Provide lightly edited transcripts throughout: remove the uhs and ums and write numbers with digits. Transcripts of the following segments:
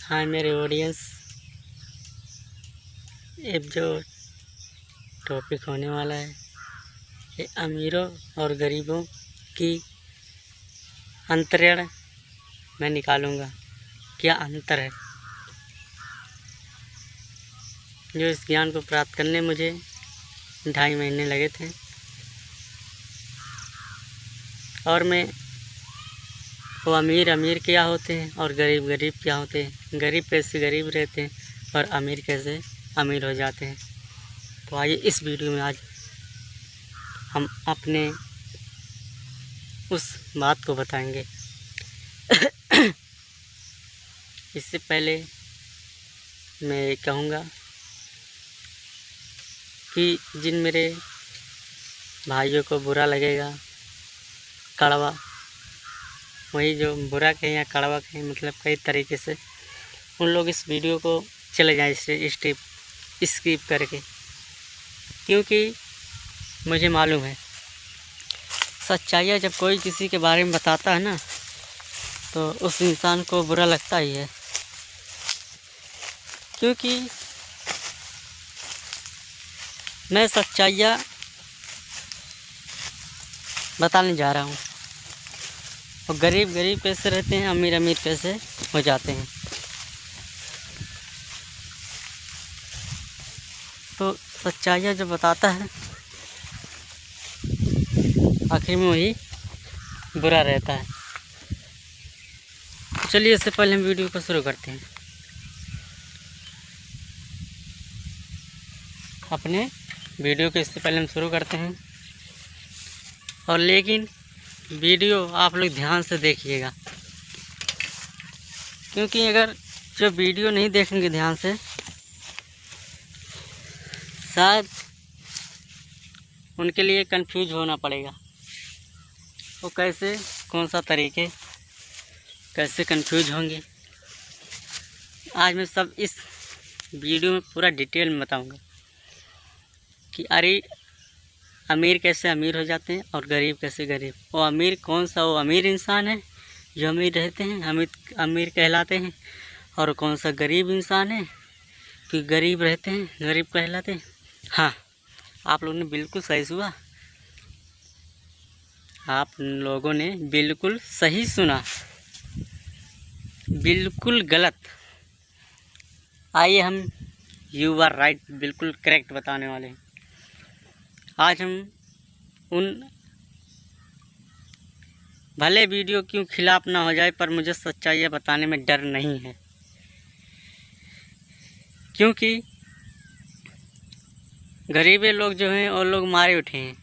हाँ मेरे ऑडियंस, अब जो टॉपिक होने वाला है ये अमीरों और गरीबों की अंतरण मैं निकालूंगा। क्या अंतर है, जो इस ज्ञान को प्राप्त करने मुझे 2.5 महीने लगे थे। और मैं वो अमीर क्या होते हैं और गरीब क्या होते हैं, गरीब कैसे गरीब रहते हैं और अमीर कैसे अमीर हो जाते हैं। तो आइए इस वीडियो में आज हम अपने उस बात को बताएंगे। इससे पहले मैं ये कहूँगा कि जिन मेरे भाइयों को बुरा लगेगा, कड़वा, वही जो बुरा कहें या कड़वा कहें, मतलब कई तरीके से, उन लोग इस वीडियो को चले जाएं स्किप करके, क्योंकि मुझे मालूम है सच्चाइयाँ जब कोई किसी के बारे में बताता है ना, तो उस इंसान को बुरा लगता ही है। क्योंकि मैं सच्चाइयाँ बताने जा रहा हूँ, और गरीब कैसे रहते हैं, अमीर कैसे हो जाते हैं। तो सच्चाइयाँ जब बताता है आखिर में वही बुरा रहता है। तो चलिए इससे पहले हम वीडियो को शुरू करते हैं। अपने वीडियो को इससे पहले हम शुरू करते हैं, और लेकिन वीडियो आप लोग ध्यान से देखिएगा, क्योंकि अगर जो वीडियो नहीं देखेंगे ध्यान से, शायद उनके लिए कंफ्यूज होना पड़ेगा। वो कैसे, कौन सा तरीके, कैसे कंफ्यूज होंगे, आज मैं सब इस वीडियो में पूरा डिटेल में बताऊंगा कि अरे अमीर कैसे अमीर हो जाते हैं और गरीब कैसे गरीब। वो अमीर कौन सा, वो अमीर इंसान है जो अमीर रहते हैं, अमीर कहलाते हैं, और कौन सा गरीब इंसान है कि गरीब रहते हैं, गरीब कहलाते हैं। हाँ, आप लोगों ने बिल्कुल सही सुना, आप लोगों ने बिल्कुल सही सुना, बिल्कुल गलत। आइए हम यू आर राइट, बिल्कुल करेक्ट बताने वाले हैं। आज हम उन, भले वीडियो क्यों खिलाफ ना हो जाए, पर मुझे सच्चाइयाँ बताने में डर नहीं है, क्योंकि गरीबे लोग जो हैं वो लोग मारे उठे हैं।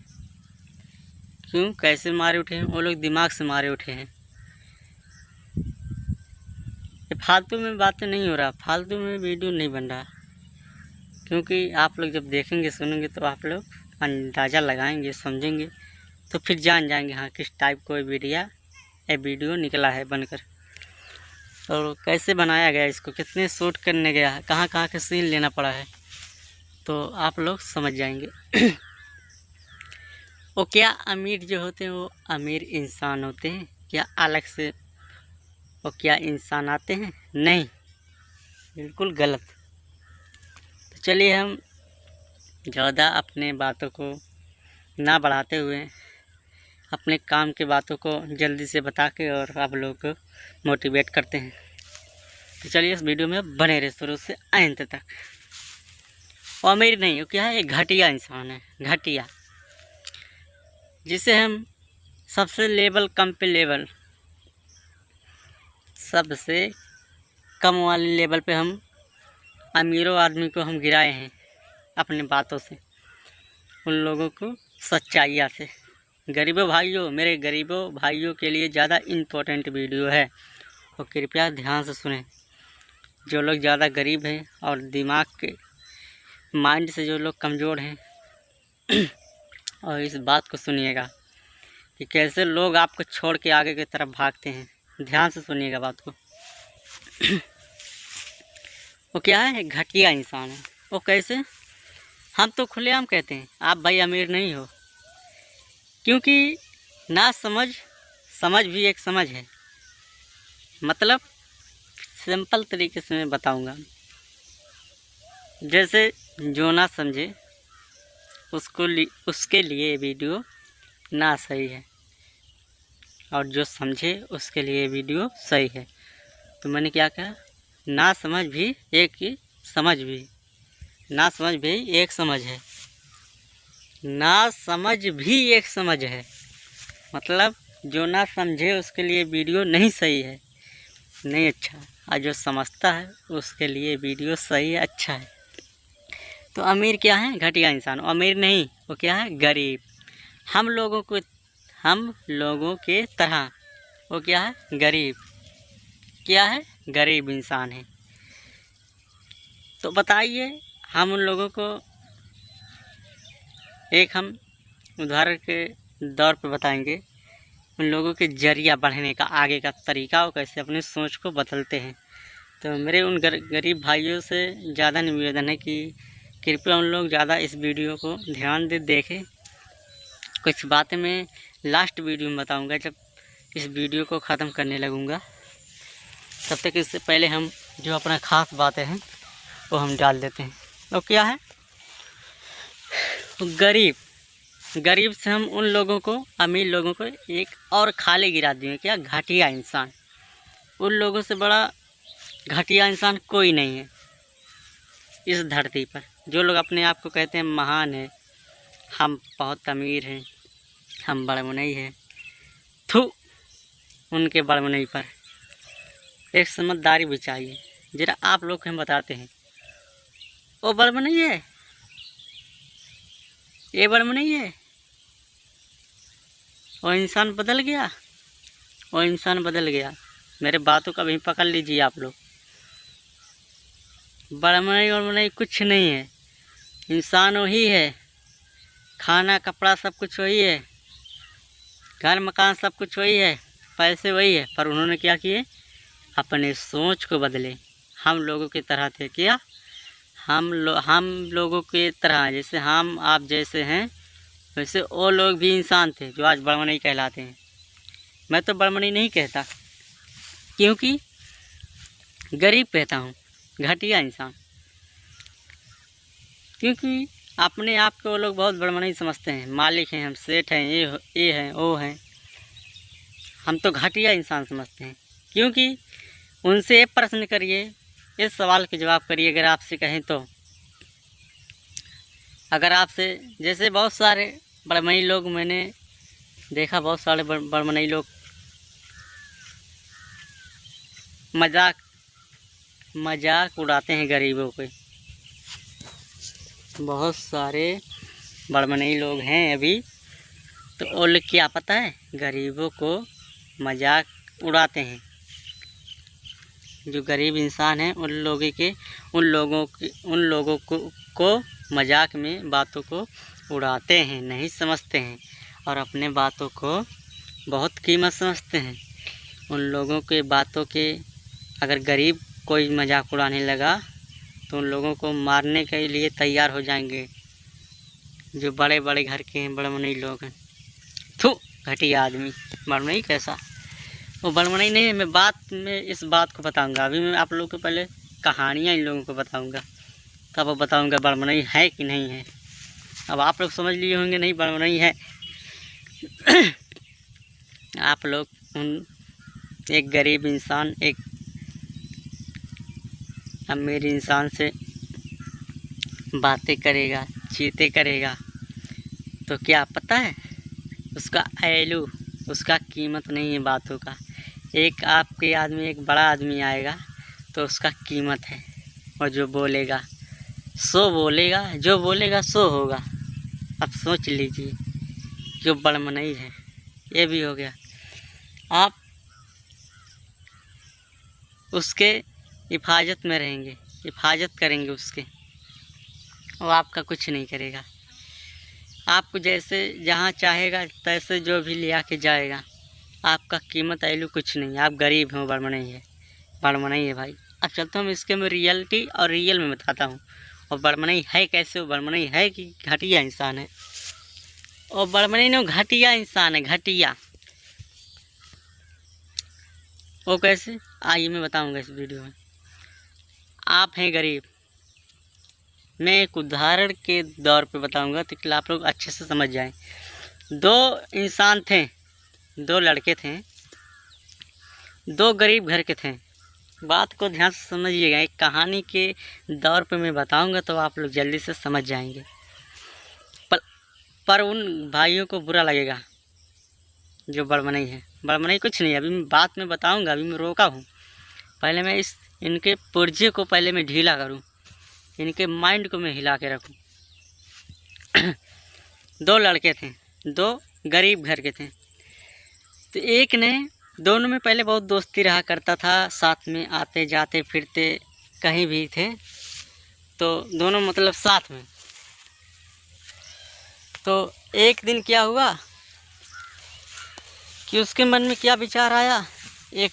क्यों, कैसे मारे उठे हैं? वो लोग दिमाग से मारे उठे हैं। ये फालतू में बातें नहीं हो रहा, फालतू में वीडियो नहीं बन रहा, क्योंकि आप लोग जब देखेंगे सुनेंगे तो आप लोग अंदाज़ा लगाएंगे, समझेंगे, तो फिर जान जाएंगे हाँ किस टाइप को ये वीडियो निकला है बनकर, और कैसे बनाया गया, इसको कितने शूट करने गया है, कहाँ कहाँ के सीन लेना पड़ा है, तो आप लोग समझ जाएंगे। वो क्या अमीर जो होते हैं वो अमीर इंसान होते हैं क्या, अलग से वो क्या इंसान आते हैं? नहीं, बिल्कुल गलत। तो चलिए हम ज़्यादा अपने बातों को ना बढ़ाते हुए अपने काम की बातों को जल्दी से बता के और आप लोगों को मोटिवेट करते हैं। तो चलिए इस वीडियो में बने रहे शुरू से अंत तक। वो अमीर नहीं, वो क्या है, एक घटिया इंसान है, घटिया, जिसे हम सबसे लेवल कम पे लेवल, सबसे कम वाले लेवल पे हम अमीरों आदमी को हम गिराए हैं अपनी बातों से, उन लोगों को सच्चाइयाँ से। गरीबों भाइयों, मेरे गरीबों भाइयों के लिए ज़्यादा इम्पोर्टेंट वीडियो है, और कृपया ध्यान से सुनें। जो लोग ज़्यादा गरीब हैं और दिमाग के माइंड से जो लोग कमज़ोर हैं और इस बात को सुनिएगा कि कैसे लोग आपको छोड़ के आगे की तरफ भागते हैं। ध्यान से सुनिएगा बात को। वो क्या है, घटिया इंसान है। वो कैसे, हम तो खुलेआम कहते हैं आप भाई अमीर नहीं हो, क्योंकि ना समझ भी एक समझ है, मतलब सिंपल तरीके से मैं बताऊंगा। जैसे जो ना समझे उसके लिए वीडियो ना सही है, और जो समझे उसके लिए वीडियो सही है। तो मैंने क्या कहा, ना समझ भी एक ही समझ भी, ना समझ भी एक समझ है, ना समझ भी एक समझ है। मतलब जो ना समझे उसके लिए वीडियो नहीं सही है, नहीं अच्छा, और जो समझता है उसके लिए वीडियो सही है, अच्छा है। तो अमीर क्या है, घटिया इंसान। अमीर नहीं, वो क्या है, गरीब। हम लोगों के तरह वो क्या है, गरीब। क्या है, गरीब इंसान है। तो बताइए, हम उन लोगों को एक हम उदाहरण के दौर पर बताएंगे, उन लोगों के जरिया बढ़ने का, आगे का तरीका, वो कैसे अपनी सोच को बदलते हैं। तो मेरे उन गरीब भाइयों से ज़्यादा निवेदन है कि कृपया उन लोग ज़्यादा इस वीडियो को ध्यान दे देखें। कुछ बातें मैं लास्ट वीडियो में बताऊंगा, जब इस वीडियो को ख़त्म करने लगूंगा। तब तक इससे पहले हम जो अपना ख़ास बातें हैं वो हम डाल देते हैं। तो क्या है, गरीब से हम उन लोगों को, अमीर लोगों को एक और खाले गिरा दिए। क्या, घटिया इंसान। उन लोगों से बड़ा घटिया इंसान कोई नहीं है इस धरती पर। जो लोग अपने आप को कहते हैं महान है, हम बहुत अमीर हैं, हम बड़मनई हैं, थू उनके बड़मनई पर एक समझदारी भी चाहिए। जरा आप लोग को हम बताते हैं, वो बड़मनई है, ये बड़मनई है, वो इंसान बदल गया, वो इंसान बदल गया। मेरे बातों का भी पकड़ लीजिए आप लोग। बड़मनई कुछ नहीं है, इंसान वही है, खाना कपड़ा सब कुछ वही है, घर मकान सब कुछ वही है, पैसे वही है, पर उन्होंने क्या किए, अपने सोच को बदले। हम लोगों की तरह थे। क्या, हम लोगों की तरह, जैसे हम आप जैसे हैं वैसे वो लोग भी इंसान थे जो आज बड़मनई कहलाते हैं। मैं तो बड़मनई नहीं कहता, क्योंकि गरीब कहता हूँ, घटिया इंसान। क्योंकि अपने आप को वो लोग बहुत बड़मनई समझते हैं, मालिक हैं हम, सेठ हैं, ये हैं, वो हैं। हम तो घटिया इंसान समझते हैं। क्योंकि उनसे एक प्रश्न करिए, इस सवाल के जवाब करिए, अगर आपसे कहें तो, अगर आपसे, जैसे बहुत सारे बड़मनई लोग मैंने देखा, बहुत सारे बड़मनई लोग मजाक उड़ाते हैं गरीबों के। बहुत सारे बड़मनई लोग हैं अभी, तो वो लोग क्या पता है, गरीबों को मजाक उड़ाते हैं। जो गरीब इंसान हैं उन लोगों को मजाक में बातों को उड़ाते हैं, नहीं समझते हैं, और अपने बातों को बहुत कीमत समझते हैं। उन लोगों के बातों के, अगर गरीब कोई मजाक उड़ाने लगा तो उन लोगों को मारने के लिए तैयार हो जाएंगे। जो बड़े बड़े घर के हैं बड़मनई लोग हैं, थू घटिया आदमी। बड़मनई कैसा, वो बड़मनई नहीं है। मैं इस बात को बताऊंगा। अभी मैं आप लोगों को पहले कहानियाँ इन लोगों को बताऊंगा, तब वो बताऊंगा बड़मनई है कि नहीं है। अब आप लोग समझ लिए होंगे नहीं बड़मनई है। आप लोग एक गरीब इंसान एक अमीर इंसान से बातें करेगा, चीतें करेगा, तो क्या पता है उसका वैल्यू, उसका कीमत नहीं है बातों का। एक आपके आदमी, एक बड़ा आदमी आएगा तो उसका कीमत है, और जो बोलेगा सो बोलेगा, जो बोलेगा सो होगा। अब सोच लीजिए, जो बड़मनई है, ये भी हो गया। आप उसके हिफाजत में रहेंगे, हिफाजत करेंगे उसके, वो आपका कुछ नहीं करेगा। आपको जैसे जहाँ चाहेगा तैसे जो भी ले आके जाएगा, आपका कीमत वैल्यू कुछ नहीं। आप गरीब हो, बड़मनई है भाई। अब चलता हूँ इसके मैं रियलिटी और रियल में बताता हूँ। और बड़मनई है कैसे, वो बड़मनई है कि घटिया इंसान है। और बड़मनई नहीं, घटिया इंसान है, घटिया। वो कैसे, आइए मैं बताऊंगा इस वीडियो में। आप हैं गरीब, मैं एक उदाहरण के दौर पे बताऊंगा ताकि आप लोग अच्छे से समझ जाएं। दो इंसान थे, दो लड़के थे, दो गरीब घर के थे। बात को ध्यान से समझिएगा, एक कहानी के दौर पे मैं बताऊंगा तो आप लोग जल्दी से समझ जाएंगे। पर उन भाइयों को बुरा लगेगा जो बड़मनई है। बड़मनई कुछ नहीं, अभी मैं बात में बताऊंगा, अभी मैं रोका हूँ। पहले मैं इनके पुर्जे को पहले मैं ढीला करूँ, इनके माइंड को मैं हिला के रखूँ। दो लड़के थे, दो गरीब घर के थे। तो एक ने, दोनों में पहले बहुत दोस्ती रहा करता था, साथ में आते जाते फिरते कहीं भी थे, तो दोनों मतलब साथ में। तो एक दिन क्या हुआ कि उसके मन में क्या विचार आया, एक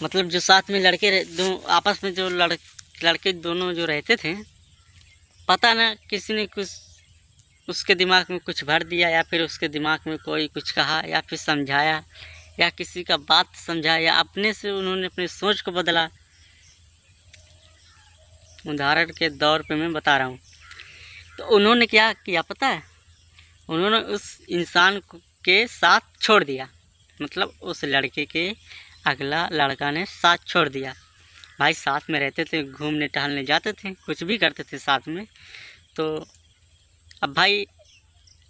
मतलब जो साथ में लड़के दो आपस में जो लड़के दोनों जो रहते थे, पता ना किसी ने कुछ उसके दिमाग में कुछ भर दिया, या फिर उसके दिमाग में कोई कुछ कहा, या फिर समझाया, या किसी का बात समझा, या अपने से उन्होंने अपनी सोच को बदला। उदाहरण के दौर पे मैं बता रहा हूँ। तो उन्होंने क्या किया पता है, उन्होंने उस इंसान के साथ छोड़ दिया, मतलब उस लड़के के अगला लड़का ने साथ छोड़ दिया। भाई साथ में रहते थे, घूमने टहलने जाते थे, कुछ भी करते थे साथ में। तो अब भाई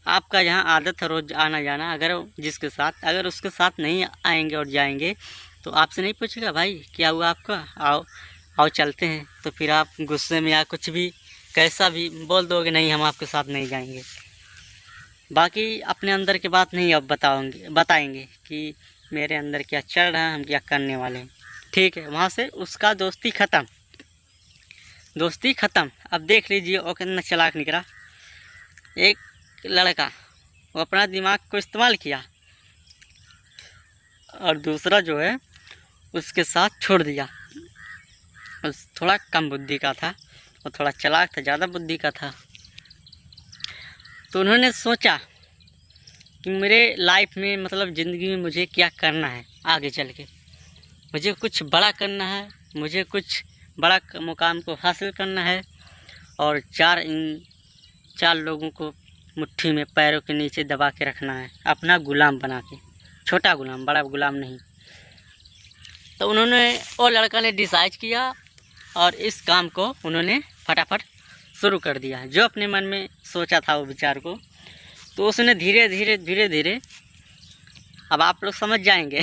आपका जहाँ आदत है रोज़ आना जाना, अगर जिसके साथ, अगर उसके साथ नहीं आएंगे और जाएंगे तो आपसे नहीं पूछेगा भाई क्या हुआ आपका, आओ आओ चलते हैं। तो फिर आप गुस्से में या कुछ भी कैसा भी बोल दोगे, नहीं हम आपके साथ नहीं जाएंगे। बाकी अपने अंदर की बात नहीं अब बताएंगे कि मेरे अंदर क्या चल रहा है, हम क्या करने वाले हैं। ठीक है, वहाँ से उसका दोस्ती ख़त्म, दोस्ती ख़त्म। अब देख लीजिए वो कितना चालाक निकला। एक लड़का वो अपना दिमाग को इस्तेमाल किया और दूसरा जो है उसके साथ छोड़ दिया। उस थोड़ा कम बुद्धि का था और थोड़ा चालाक था, ज़्यादा बुद्धि का था। तो उन्होंने सोचा कि मेरे लाइफ में मतलब ज़िंदगी में मुझे क्या करना है, आगे चल के मुझे कुछ बड़ा करना है, मुझे कुछ बड़ा मुकाम को हासिल करना है, और चार लोगों को मुट्ठी में पैरों के नीचे दबा के रखना है, अपना गुलाम बना के, छोटा गुलाम, बड़ा गुलाम नहीं। तो उन्होंने, वो लड़का ने डिसाइड किया और इस काम को उन्होंने फटाफट शुरू कर दिया, जो अपने मन में सोचा था वो विचार को। तो उसने धीरे धीरे अब आप लोग समझ जाएंगे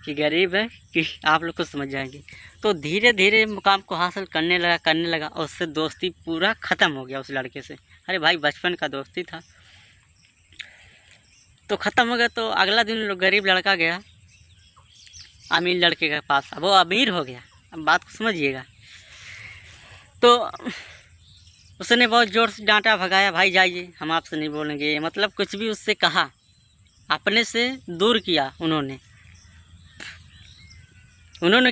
कि गरीब है कि आप लोग को समझ जाएंगे। तो धीरे धीरे मुकाम को हासिल करने लगा और उससे दोस्ती पूरा ख़त्म हो गया उस लड़के से। अरे भाई बचपन का दोस्ती था, तो ख़त्म हो गया। तो अगला दिन गरीब लड़का गया अमीर लड़के के पास, अब वो अमीर हो गया। अब बात को समझिएगा। तो उसने बहुत ज़ोर से डांटा, भगाया, भाई जाइए हम आपसे नहीं बोलेंगे, मतलब कुछ भी उससे कहा, अपने से दूर किया। उन्होंने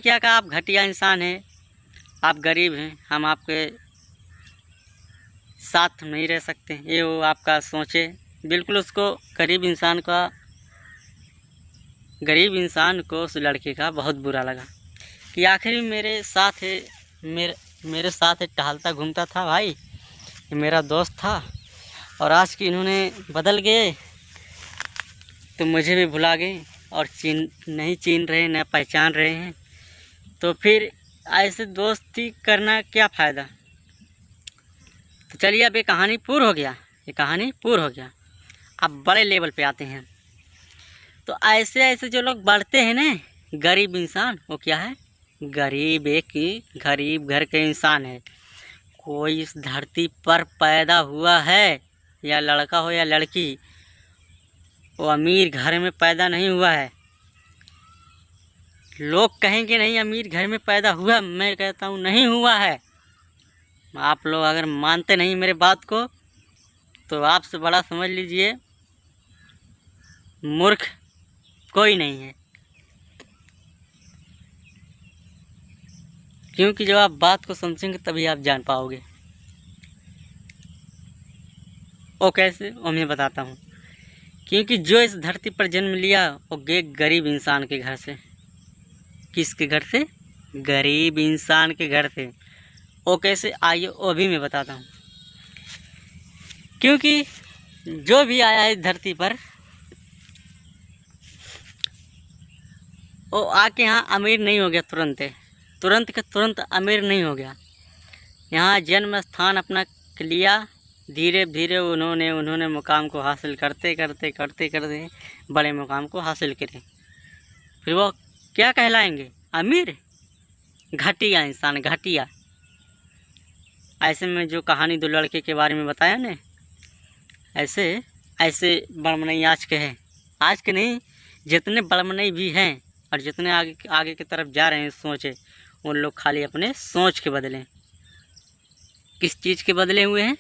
क्या कहा, आप घटिया इंसान हैं, आप गरीब हैं, हम आपके साथ नहीं रह सकते, ये वो आपका सोचे। बिल्कुल उसको गरीब इंसान को उस लड़के का बहुत बुरा लगा कि आखिर मेरे साथ है, मेरे साथ टहलता घूमता था भाई, ये मेरा दोस्त था, और आज की इन्होंने बदल गए, तो मुझे भी भुला गए और नहीं चिन रहे, न पहचान रहे हैं। तो फिर ऐसे दोस्ती करना क्या फ़ायदा। तो चलिए अब ये कहानी पूर्ण हो गया। अब बड़े लेवल पे आते हैं। तो ऐसे जो लोग बढ़ते हैं ना, गरीब इंसान, वो क्या है, गरीब घर के इंसान है। कोई इस धरती पर पैदा हुआ है, या लड़का हो या लड़की, वो अमीर घर में पैदा नहीं हुआ है। लोग कहेंगे नहीं अमीर घर में पैदा हुआ, मैं कहता हूँ नहीं हुआ है। आप लोग अगर मानते नहीं मेरे बात को, तो आपसे बड़ा समझ लीजिए मूर्ख कोई नहीं है। क्योंकि जब आप बात को समझेंगे तभी आप जान पाओगे। वो कैसे, वो मैं बताता हूँ। क्योंकि जो इस धरती पर जन्म लिया वो गरीब इंसान के घर से, किसके घर से? गरीब इंसान के घर से। वो कैसे? आइए वो भी मैं बताता हूँ। क्योंकि जो भी आया है धरती पर वो आके यहाँ अमीर नहीं हो गया तुरंत के तुरंत अमीर नहीं हो गया। यहाँ जन्म स्थान अपना लिया, धीरे धीरे उन्होंने मुकाम को हासिल करते करते बड़े मुकाम को हासिल करे। फिर वो क्या कहलाएंगे? अमीर? घटिया इंसान, घटिया। ऐसे में जो कहानी दो लड़के के बारे में बताया ने, ऐसे बड़मनई आज के नहीं, जितने बड़मनई भी हैं और जितने आगे की तरफ जा रहे हैं सोचे, उन लोग खाली अपने सोच के बदले। किस चीज़ के बदले हुए हैं?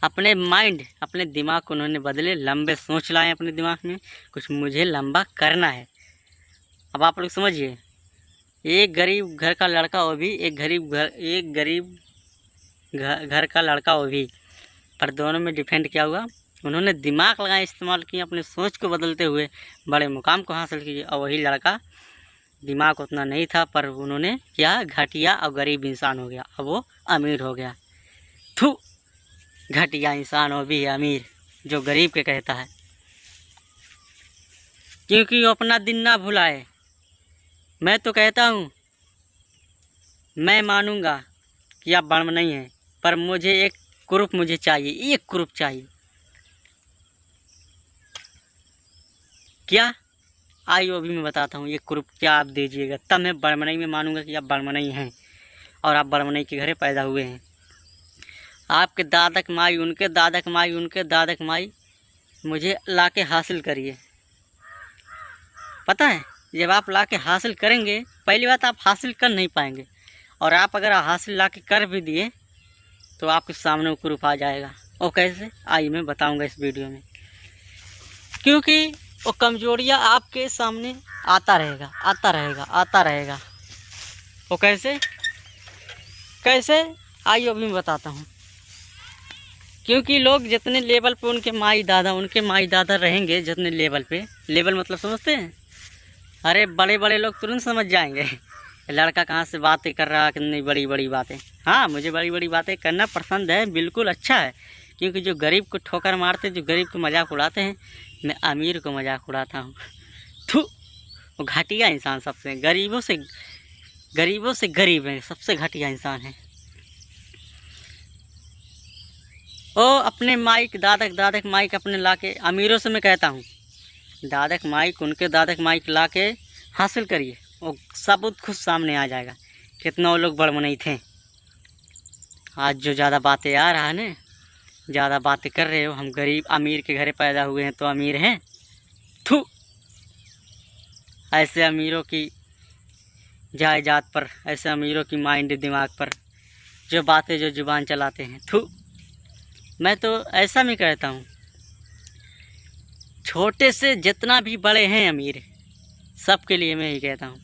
अपने माइंड, अपने दिमाग को उन्होंने बदले, लंबे सोच लाए अपने दिमाग में, कुछ मुझे लंबा करना है। अब आप लोग समझिए, एक गरीब घर का लड़का वो भी, एक गरीब घर का लड़का वो भी, पर दोनों में डिफेंड क्या हुआ? उन्होंने दिमाग लगाए, इस्तेमाल किया, अपने सोच को बदलते हुए बड़े मुकाम को हासिल किए। और वही लड़का दिमाग उतना नहीं था, पर उन्होंने क्या? घटिया और गरीब इंसान हो गया, अब वो अमीर हो गया। थू, घटिया इंसान वो भी अमीर जो गरीब के कहता है, क्योंकि वो अपना दिन ना भुलाए। मैं तो कहता हूँ, मैं मानूंगा कि आप बड़मनई हैं, पर मुझे एक ग्रुप मुझे चाहिए, एक ग्रुप चाहिए। क्या? आइए वो भी मैं बताता हूँ, एक ग्रुप क्या आप दीजिएगा, तब मैं बड़मनई में मानूंगा कि आप बड़मनई हैं और आप बड़मनई के घरे पैदा हुए हैं। आपके दादा की माई, उनके दादा की माई, उनके दादा की माई मुझे लाके हासिल करिए। पता है, जब आप लाके हासिल करेंगे, पहली बात आप हासिल कर नहीं पाएंगे, और आप अगर हासिल लाके कर भी दिए तो आपके सामने वो ग्रुप आ जाएगा। वो कैसे? आइए मैं बताऊंगा इस वीडियो में, क्योंकि वो कमजोरियाँ आपके सामने आता रहेगा। वो कैसे? आइए अभी मैं बताता हूँ। क्योंकि लोग जितने लेवल पे उनके माई दादा रहेंगे, जितने लेवल पे, लेवल मतलब समझते हैं? अरे बड़े बड़े लोग तुरंत समझ जाएंगे लड़का कहाँ से बातें कर रहा, कितनी बड़ी बड़ी बातें। हाँ, मुझे बड़ी बड़ी बातें करना पसंद है, बिल्कुल अच्छा है, क्योंकि जो गरीब को ठोकर मारते, जो गरीब को मजाक उड़ाते हैं, मैं अमीर को मजाक उड़ाता हूँ। थू, वो घटिया इंसान, सबसे गरीबों से गरीब है, सबसे घटिया इंसान है। ओ अपने माइक दादक माइक अपने लाके, अमीरों से मैं कहता हूँ, दादक माइक, उनके दादक माइक लाके हासिल करिए, वो सबूत खुद सामने आ जाएगा कितना वो लोग बड़मनई थे। आज जो ज़्यादा बातें आ रहा है ना, ज़्यादा बातें कर रहे हो, हम गरीब अमीर के घरे पैदा हुए हैं तो अमीर हैं। थू, ऐसे अमीरों की जायदाद पर, ऐसे अमीरों की माइंड दिमाग पर जो बातें, जो जुबान चलाते हैं। थू, मैं तो ऐसा भी कहता हूँ, छोटे से जितना भी बड़े हैं अमीर, सबके लिए मैं ही कहता हूँ,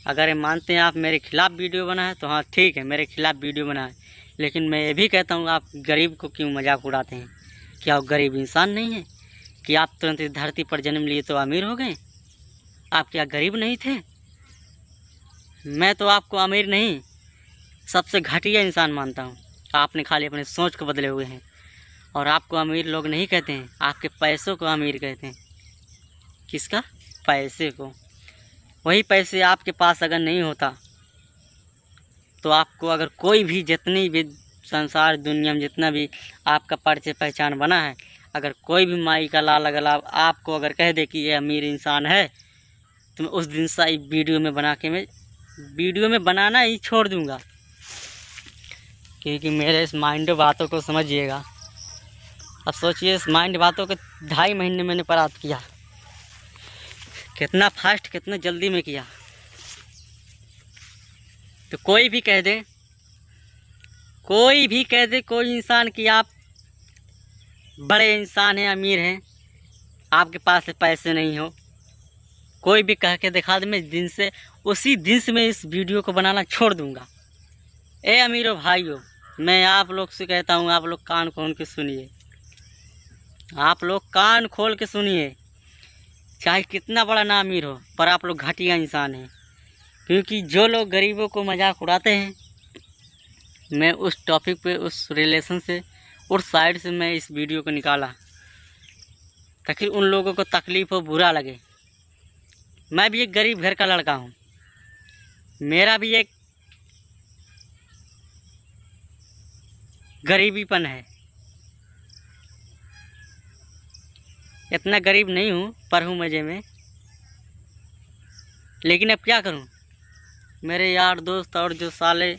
अगर मानते हैं आप मेरे खिलाफ़ वीडियो बनाए तो हाँ ठीक है, मेरे खिलाफ़ वीडियो बनाए, लेकिन मैं ये भी कहता हूँ, आप गरीब को क्यों मजाक उड़ाते हैं? क्या वो गरीब इंसान नहीं है कि आप तुरंत इस धरती पर जन्म लिए तो अमीर हो गए? आप क्या गरीब नहीं थे? मैं तो आपको अमीर नहीं, सबसे घटिया इंसान मानता हूँ। आपने खाली अपने सोच को बदले हुए हैं, और आपको अमीर लोग नहीं कहते हैं, आपके पैसों को अमीर कहते हैं। किसका? पैसे को। वही पैसे आपके पास अगर नहीं होता तो आपको, अगर कोई भी, जितनी भी संसार दुनिया में जितना भी आपका परिचय पहचान बना है, अगर कोई भी माई का लाल अगर आपको अगर कह दे कि ये अमीर इंसान है, तो मैं उस दिन से वीडियो में बनाना ही छोड़ दूंगा। क्योंकि मेरे इस माइंड बातों को समझिएगा। अब सोचिए, इस माइंड बातों को 2.5 महीने मैंने प्राप्त किया, कितना फास्ट, कितना जल्दी में किया। तो कोई भी कह दे, कोई इंसान कि आप बड़े इंसान हैं, अमीर हैं, आपके पास पैसे नहीं हो, कोई भी कह के दिखा दे, मैं उसी दिन से मैं इस वीडियो को बनाना छोड़ दूंगा। ए अमीरों भाइयों, मैं आप लोग से कहता हूँ, आप लोग कान खोल के सुनिए, चाहे कितना बड़ा ना अमीर हो, पर आप लोग घटिया इंसान हैं। क्योंकि जो लोग गरीबों को मजाक उड़ाते हैं, मैं उस टॉपिक पे, उस रिलेशन से, उस साइड से मैं इस वीडियो को निकाला ताकि उन लोगों को तकलीफ़ हो, बुरा लगे। मैं भी एक गरीब घर का लड़का हूँ, मेरा भी एक गरीबीपन है। इतना गरीब नहीं हूँ पर हूँ मज़े में, लेकिन अब क्या करूँ। मेरे यार दोस्त और जो साले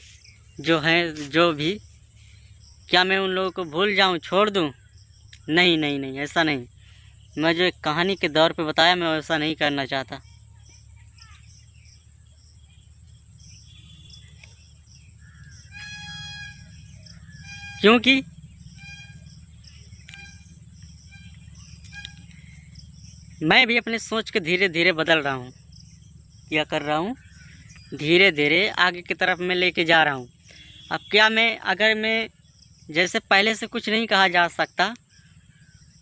जो हैं, जो भी, क्या मैं उन लोगों को भूल जाऊँ, छोड़ दूँ? नहीं नहीं नहीं, ऐसा नहीं। मैं जो एक कहानी के दौर पे बताया, मैं वैसा नहीं करना चाहता। क्योंकि मैं भी अपनी सोच के धीरे धीरे बदल रहा हूँ। क्या कर रहा हूँ? धीरे धीरे आगे की तरफ मैं लेके जा रहा हूँ। अब क्या अगर मैं जैसे पहले से कुछ नहीं कहा जा सकता,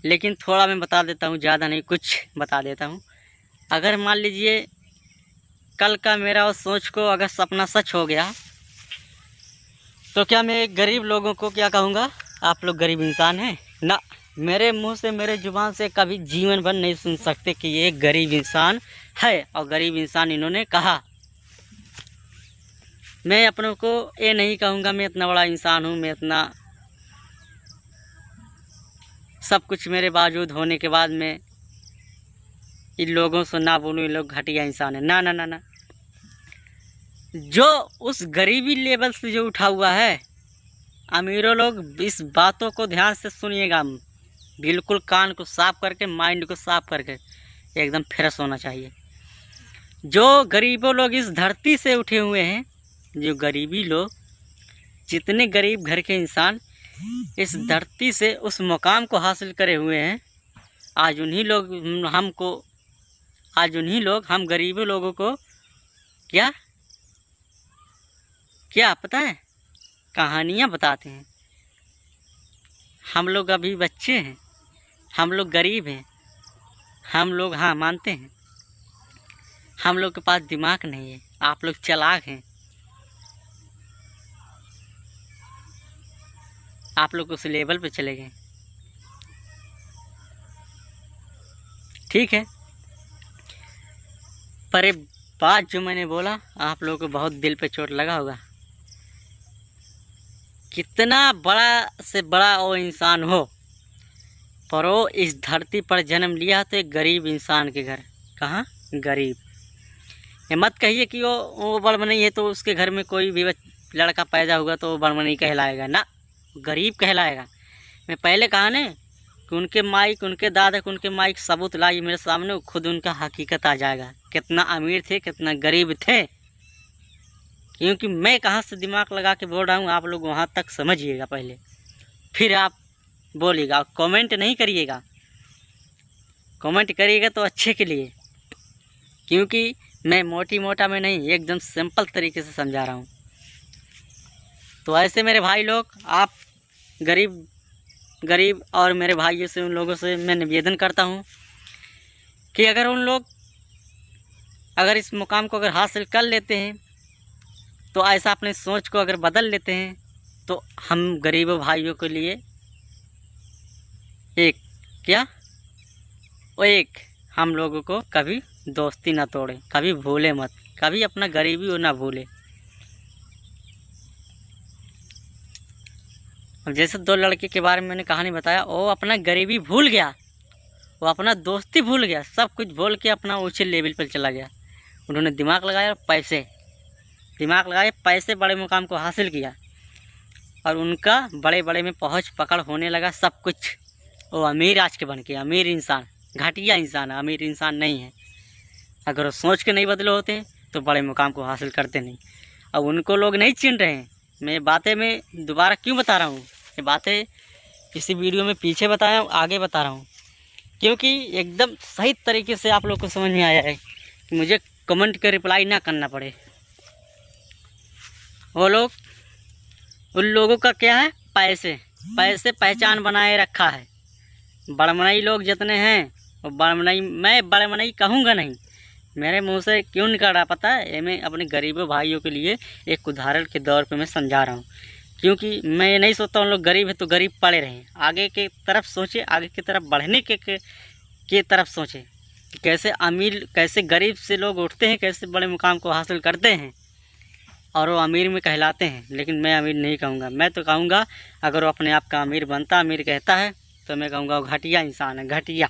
लेकिन थोड़ा मैं बता देता हूँ, ज़्यादा नहीं, कुछ बता देता हूँ। अगर मान लीजिए कल का मेरा उस सोच को अगर सपना सच हो गया, तो क्या मैं गरीब लोगों को क्या कहूँगा? आप लोग गरीब इंसान हैं ना। मेरे मुंह से, मेरे ज़ुबान से कभी जीवन भर नहीं सुन सकते कि ये एक गरीब इंसान है और गरीब इंसान इन्होंने कहा। मैं अपनों को ये नहीं कहूँगा मैं इतना बड़ा इंसान हूँ, मैं इतना सब कुछ मेरे बावजूद होने के बाद मैं इन लोगों से ना बोलूँ इन लोग घटिया इंसान है। ना ना ना ना, जो उस गरीबी लेवल से जो उठा हुआ है, अमीरों लोग इस बातों को ध्यान से सुनिएगा, बिल्कुल कान को साफ करके, माइंड को साफ करके एकदम फ्रेश होना चाहिए। जो गरीबों लोग इस धरती से उठे हुए हैं, जो गरीबी लोग, जितने गरीब घर के इंसान इस धरती से उस मुकाम को हासिल करे हुए हैं, आज उन्हीं लोग हम गरीबों लोगों को क्या क्या पता है, कहानियाँ बताते हैं। हम लोग अभी बच्चे हैं, हम लोग गरीब हैं, हम लोग हाँ मानते हैं, हम लोग के पास दिमाग नहीं है, आप लोग चालाक हैं, आप लोग उस लेवल पे चले गए। ठीक है, पर एक बात जो मैंने बोला आप लोगों को बहुत दिल पे चोट लगा होगा। कितना बड़ा से बड़ा वो इंसान हो, पर वो इस धरती पर जन्म लिया तो एक गरीब इंसान के घर। कहाँ गरीब? ये मत कहिए कि वो बड़मनी है तो उसके घर में कोई भी लड़का पैदा होगा तो वो बड़मनी कहलाएगा ना, गरीब कहलाएगा। मैं पहले कहा ना कि उनके माइक, उनके दादा, उनके माइक सबूत लाई मेरे सामने, खुद उनका हकीकत आ जाएगा कितना अमीर थे, कितना गरीब थे। क्योंकि मैं कहाँ से दिमाग लगा के बोल रहा हूँ, आप लोग वहाँ तक समझिएगा पहले, फिर आप बोलिएगा। कमेंट नहीं करिएगा, कमेंट करिएगा तो अच्छे के लिए, क्योंकि मैं मोटा में नहीं, एकदम सिंपल तरीके से समझा रहा हूँ। तो ऐसे मेरे भाई लोग, आप गरीब और मेरे भाइयों से, उन लोगों से मैं निवेदन करता हूँ कि अगर इस मुकाम को अगर हासिल कर लेते हैं, तो ऐसा अपने सोच को अगर बदल लेते हैं, तो हम गरीबों भाइयों के लिए एक हम लोगों को कभी दोस्ती ना तोड़े, कभी भूले मत, कभी अपना गरीबी वो ना भूले। अब जैसे 2 लड़के के बारे में मैंने कहानी बताया, वो अपना गरीबी भूल गया, वो अपना दोस्ती भूल गया, सब कुछ भूल के अपना ऊंचे लेवल पर चला गया। उन्होंने दिमाग लगाया, पैसे बड़े मुकाम को हासिल किया, और उनका बड़े में पहुंच पकड़ होने लगा सब कुछ। वो अमीर आज के बन के, अमीर इंसान, घटिया इंसान है, अमीर इंसान नहीं है। अगर वो सोच के नहीं बदले होते तो बड़े मुकाम को हासिल करते नहीं। अब उनको लोग नहीं चिन रहे हैं। मैं बातें में दोबारा क्यों बता रहा हूँ, ये बातें किसी वीडियो में पीछे बताया हूँ, आगे बता रहा हूँ, क्योंकि एकदम सही तरीके से आप लोग को समझ में आया है कि मुझे कमेंट का रिप्लाई ना करना पड़े। वो लोग, उन लोगों का क्या है, पैसे पहचान बनाए रखा है। बड़मनई लोग जितने हैं वो बड़मनई, मैं बड़मनई कहूँगा नहीं, मेरे मुंह से क्यों निकल रहा पता है? ये मैं अपने गरीबों भाइयों के लिए एक उदाहरण के दौर पे मैं समझा रहा हूँ। क्योंकि मैं ये नहीं सोचता उन लोग गरीब है तो गरीब पड़े रहें। आगे के तरफ सोचे, आगे की तरफ बढ़ने के तरफ सोचें कि कैसे अमीर, कैसे गरीब से लोग उठते हैं, कैसे बड़े मुकाम को हासिल करते हैं और वो अमीर में कहलाते हैं। लेकिन मैं अमीर नहीं कहूँगा। मैं तो कहूँगा अगर वो अपने आप का अमीर बनता, अमीर कहता है, तो मैं कहूँगा वो घटिया इंसान है, घटिया।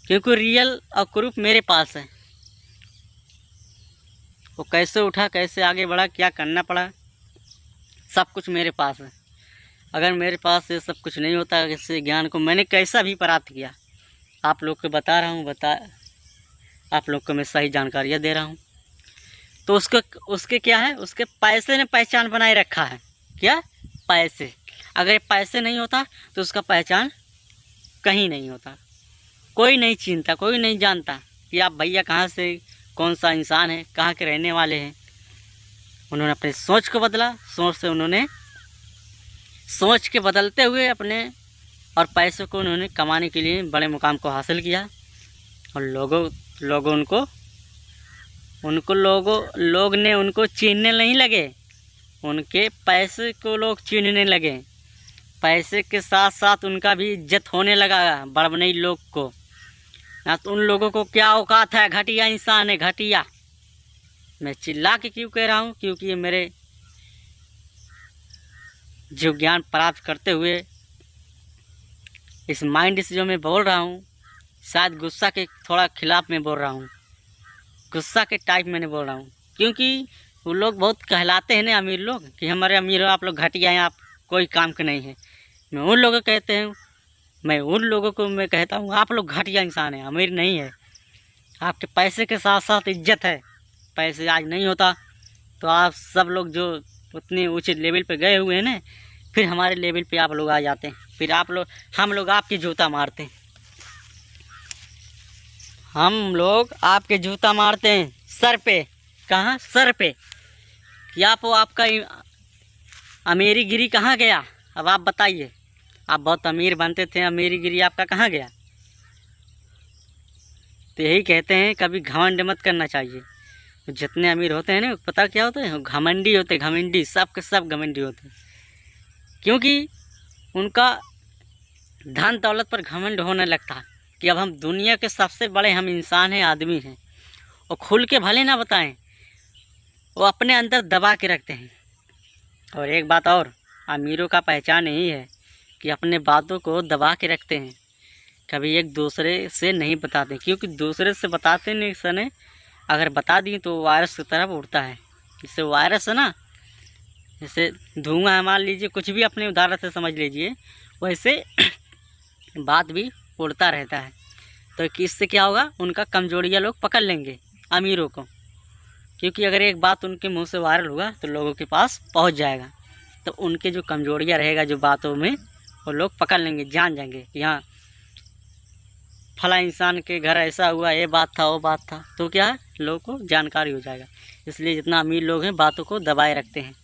क्योंकि रियल और प्रूफ मेरे पास है। वो कैसे उठा, कैसे आगे बढ़ा, क्या करना पड़ा, सब कुछ मेरे पास है। अगर मेरे पास ये सब कुछ नहीं होता, इससे ज्ञान को मैंने कैसा भी प्राप्त किया, आप लोग को बता रहा हूँ, आप लोग को मैं सही जानकारियाँ दे रहा हूँ। तो उसके क्या है, उसके पैसे ने पहचान बनाए रखा है। क्या? पैसे। अगर ये पैसे नहीं होता तो उसका पहचान कहीं नहीं होता। कोई नहीं चिंता, कोई नहीं जानता कि आप भैया कहाँ से, कौन सा इंसान है, कहाँ के रहने वाले हैं। उन्होंने अपनी सोच को बदला, सोच के बदलते हुए अपने और पैसों को उन्होंने कमाने के लिए बड़े मुकाम को हासिल किया। और लोग ने उनको चीनने नहीं लगे, उनके पैसे को लोग चीनने लगे। पैसे के साथ साथ उनका भी इज्जत होने लगा बड़बनई लोग को। ना तो उन लोगों को क्या औकात है, घटिया इंसान है, घटिया। मैं चिल्ला के क्यों कह रहा हूँ? क्योंकि ये मेरे जो ज्ञान प्राप्त करते हुए इस माइंड से जो मैं बोल रहा हूँ, शायद गुस्सा के थोड़ा खिलाफ में बोल रहा हूँ, गुस्सा के टाइप मैंने बोल रहा हूँ। क्योंकि वो लोग बहुत कहलाते हैं ना अमीर लोग कि हमारे अमीर हो, आप लोग घटिया हैं, आप कोई काम के नहीं है। मैं उन लोगों को मैं कहता हूँ आप लोग घटिया इंसान हैं, अमीर नहीं है। आपके पैसे के साथ साथ इज्जत है। पैसे आज नहीं होता तो आप सब लोग जो उतने ऊंचे लेवल पे गए हुए हैं ना, फिर हमारे लेवल पे आप लोग आ जाते हैं। फिर हम लोग आपकी जूता मारते हैं, हम लोग आपके जूता मारते हैं सर पे। कहाँ? सर पे। क्या वो आपका अमीरी गिरी कहाँ गया? अब आप बताइए। आप बहुत अमीर बनते थे, अमीरी गिरी आपका कहाँ गया? तो यही कहते हैं कभी घमंड मत करना चाहिए। जितने अमीर होते हैं ना, पता क्या होते हैं? घमंडी होते, घमंडी, सब के सब घमंडी होते हैं। क्योंकि उनका धन दौलत पर घमंड होने लगता है कि अब हम दुनिया के सबसे बड़े हम इंसान हैं, आदमी हैं। और खुल के भले ना बताएं, वो अपने अंदर दबा के रखते हैं। और एक बात और, अमीरों का पहचान यही है कि अपने बातों को दबा के रखते हैं, कभी एक दूसरे से नहीं बताते। क्योंकि दूसरे से बताते नहीं सने, अगर बता दी तो वायरस की तरफ उड़ता है। इससे वायरस है ना, जैसे धुआं है, मान लीजिए, कुछ भी अपने उदाहरण से समझ लीजिए, वैसे बात भी उड़ता रहता है। तो इससे क्या होगा? उनका कमजोरियाँ लोग पकड़ लेंगे अमीरों को। क्योंकि अगर एक बात उनके मुंह से वायरल हुआ तो लोगों के पास पहुंच जाएगा। तो उनके जो कमजोरियाँ रहेगा जो बातों में, वो लोग पकड़ लेंगे, जान जाएंगे कि हाँ फला इंसान के घर ऐसा हुआ, ये बात था, वो बात था। तो क्या है, लोगों को जानकारी हो जाएगा। इसलिए जितना अमीर लोग हैं बातों को दबाए रखते हैं।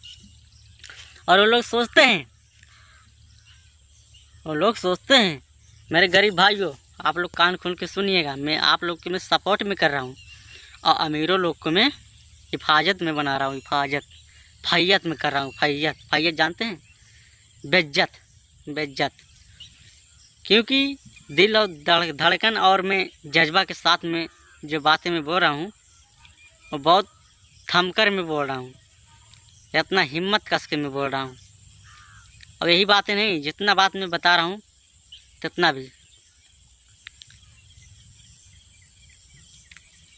और वो लोग सोचते हैं मेरे गरीब भाइयों, आप लोग कान खोल के सुनिएगा, मैं आप लोग के मैं सपोर्ट में कर रहा हूँ और अमीरों लोग को मैं हिफाजत में बना रहा हूँ। फैयत में कर रहा हूँ। फैयत जानते हैं? बेइज्जत। क्योंकि दिल और धड़कन और मैं जज्बा के साथ में जो बातें मैं बोल रहा हूँ वो बहुत थमकर मैं बोल रहा हूँ, इतना हिम्मत कस के मैं बोल रहा हूँ। और यही बातें नहीं, जितना बात मैं बता रहा हूँ कितना भी,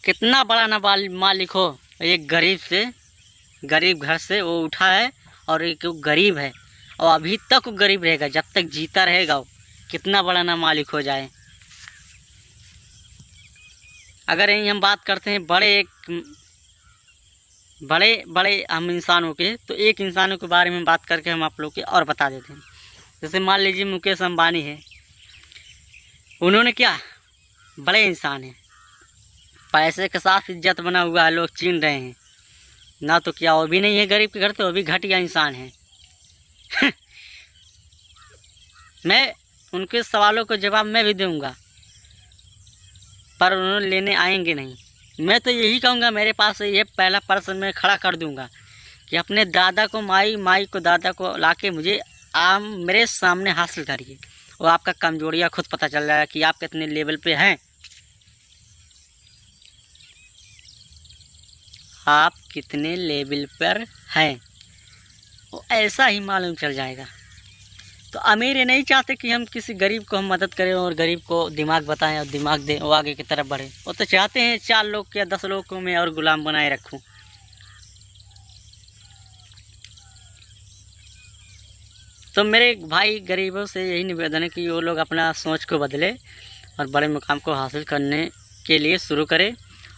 कितना बड़ा ना मालिक हो, एक गरीब घर से वो उठा है और एक गरीब है और अभी तक वो गरीब रहेगा जब तक जीता रहेगा। वो कितना बड़ा ना मालिक हो जाए। अगर यही हम बात करते हैं बड़े हम इंसानों के, तो एक इंसानों के बारे में बात करके हम आप लोग के और बता देते हैं। जैसे मान लीजिए मुकेश अंबानी है, उन्होंने क्या, बड़े इंसान हैं, पैसे के साथ इज्जत बना हुआ है, लोग चीन रहे हैं ना। तो क्या वो भी नहीं है गरीब के घर, तो वो भी घटिया इंसान है। मैं उनके सवालों को जवाब मैं भी दूंगा। पर उन्होंने लेने आएंगे नहीं। मैं तो यही कहूँगा, मेरे पास ये पहला प्रश्न मैं खड़ा कर दूँगा कि अपने दादा को माई, माई को दादा को लाके मुझे मेरे सामने हासिल करिए, और आपका कमजोरियाँ खुद पता चल जाएगा कि आप कितने लेवल पे हैं, आप कितने लेवल पर हैं, वो ऐसा ही मालूम चल जाएगा। तो अमीर ये नहीं चाहते कि हम किसी गरीब को हम मदद करें और गरीब को दिमाग बताएं और दिमाग दें, वो आगे की तरफ बढ़े। वो तो चाहते हैं 4 लोग या 10 लोग को मैं और गुलाम बनाए रखूं। तो मेरे भाई गरीबों से यही निवेदन है कि वो लोग अपना सोच को बदले और बड़े मुकाम को हासिल करने के लिए शुरू करें,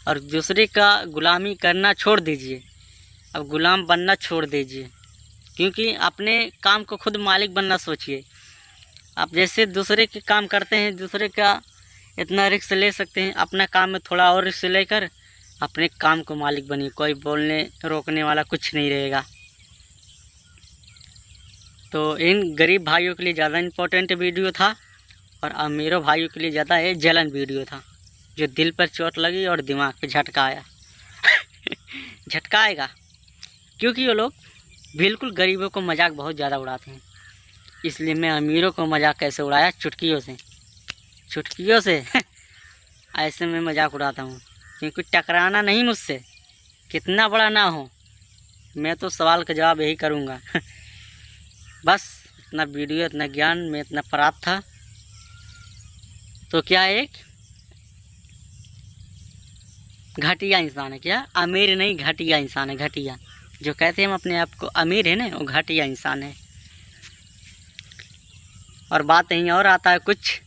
और दूसरे का गुलामी करना छोड़ दीजिए, अब गुलाम बनना छोड़ दीजिए, क्योंकि अपने काम को खुद मालिक बनना सोचिए। आप जैसे दूसरे के काम करते हैं, दूसरे का इतना रिस्क ले सकते हैं, अपना काम में थोड़ा और रिस्क लेकर अपने काम को मालिक बनिए, कोई बोलने रोकने वाला कुछ नहीं रहेगा। तो इन गरीब भाइयों के लिए ज़्यादा इम्पोर्टेंट वीडियो था, और अमीरों भाइयों के लिए ज़्यादा ये जलन वीडियो था, जो दिल पर चोट लगी और दिमाग पे झटका आया। झटका आएगा, क्योंकि वो लोग बिल्कुल गरीबों को मजाक बहुत ज़्यादा उड़ाते हैं। इसलिए मैं अमीरों को मजाक कैसे उड़ाया, चुटकियों से, चुटकियों से ऐसे मैं मजाक उड़ाता हूँ, क्योंकि टकराना नहीं मुझसे, कितना बड़ा ना हो, मैं तो सवाल का जवाब यही करूँगा। बस इतना वीडियो, इतना ज्ञान में इतना प्राप्त था। तो क्या एक घटिया इंसान है, क्या अमीर नहीं, घटिया इंसान है, घटिया। जो कहते हैं हम अपने आप को अमीर है ना, वो घटिया इंसान है। और बात यहीं और आता है कुछ